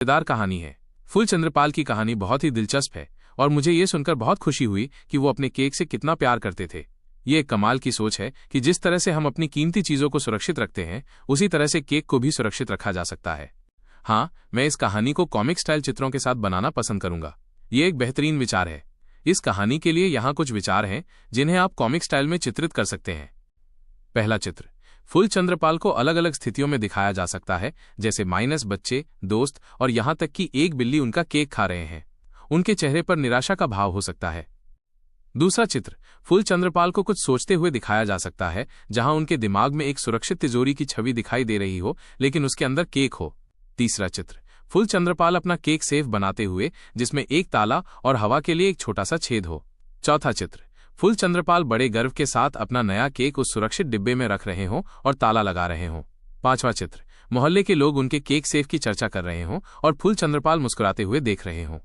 मजेदार कहानी है। फूल चंद्रपाल की कहानी बहुत ही दिलचस्प है और मुझे ये सुनकर बहुत खुशी हुई कि वो अपने केक से कितना प्यार करते थे। ये एक कमाल की सोच है कि जिस तरह से हम अपनी कीमती चीजों को सुरक्षित रखते हैं, उसी तरह से केक को भी सुरक्षित रखा जा सकता है। हाँ, मैं इस कहानी को कॉमिक स्टाइल चित्रों के साथ बनाना पसंद करूंगा। ये एक बेहतरीन विचार है। इस कहानी के लिए यहाँ कुछ विचार हैं जिन्हें आप कॉमिक स्टाइल में चित्रित कर सकते हैं। पहला चित्र, फूल चंद्रपाल को अलग अलग स्थितियों में दिखाया जा सकता है, जैसे बच्चे, दोस्त और यहां तक कि एक बिल्ली उनका केक खा रहे हैं। उनके चेहरे पर निराशा का भाव हो सकता है। दूसरा चित्र, फूल चंद्रपाल को कुछ सोचते हुए दिखाया जा सकता है, जहां उनके दिमाग में एक सुरक्षित तिजोरी की छवि दिखाई दे रही हो, लेकिन उसके अंदर केक हो। तीसरा चित्र, फूल चंद्रपाल अपना केक सेफ बनाते हुए, जिसमें एक ताला और हवा के लिए एक छोटा सा छेद हो। चौथा चित्र, फूल चंद्रपाल बड़े गर्व के साथ अपना नया केक उस सुरक्षित डिब्बे में रख रहे हों और ताला लगा रहे हों। पांचवा चित्र, मोहल्ले के लोग उनके केक सेफ की चर्चा कर रहे हों और फूल चंद्रपाल मुस्कुराते हुए देख रहे हों।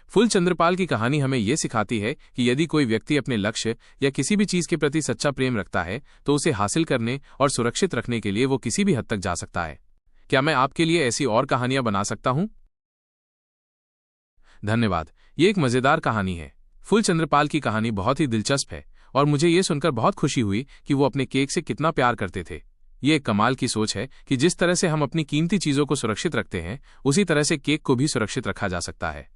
फूल चंद्रपाल की कहानी हमें यह सिखाती है कि यदि कोई व्यक्ति अपने लक्ष्य या किसी भी चीज के प्रति सच्चा प्रेम रखता है, तो उसे हासिल करने और सुरक्षित रखने के लिए वो किसी भी हद तक जा सकता है। क्या मैं आपके लिए ऐसी और कहानियां बना सकता हूं? धन्यवाद। ये एक मजेदार कहानी है। फूल चंद्रपाल की कहानी बहुत ही दिलचस्प है और मुझे ये सुनकर बहुत खुशी हुई कि वो अपने केक से कितना प्यार करते थे। ये एक कमाल की सोच है कि जिस तरह से हम अपनी कीमती चीजों को सुरक्षित रखते हैं, उसी तरह से केक को भी सुरक्षित रखा जा सकता है।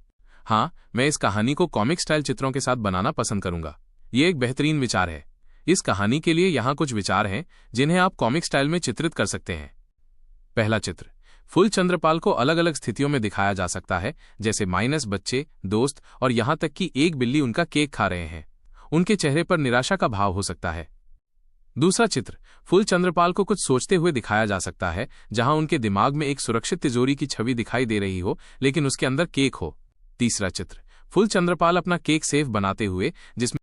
हाँ, मैं इस कहानी को कॉमिक स्टाइल चित्रों के साथ बनाना पसंद करूंगा। ये एक बेहतरीन विचार है। इस कहानी के लिए यहाँ कुछ विचार हैं जिन्हें आप कॉमिक स्टाइल में चित्रित कर सकते हैं। पहला चित्र, फूल चंद्रपाल को अलग अलग स्थितियों में दिखाया जा सकता है, जैसे बच्चे, दोस्त और यहां तक कि एक बिल्ली उनका केक खा रहे हैं। उनके चेहरे पर निराशा का भाव हो सकता है। दूसरा चित्र, फूल चंद्रपाल को कुछ सोचते हुए दिखाया जा सकता है, जहां उनके दिमाग में एक सुरक्षित तिजोरी की छवि दिखाई दे रही हो, लेकिन उसके अंदर केक हो। तीसरा चित्र, फूल चंद्रपाल अपना केक सेफ बनाते हुए, जिसमें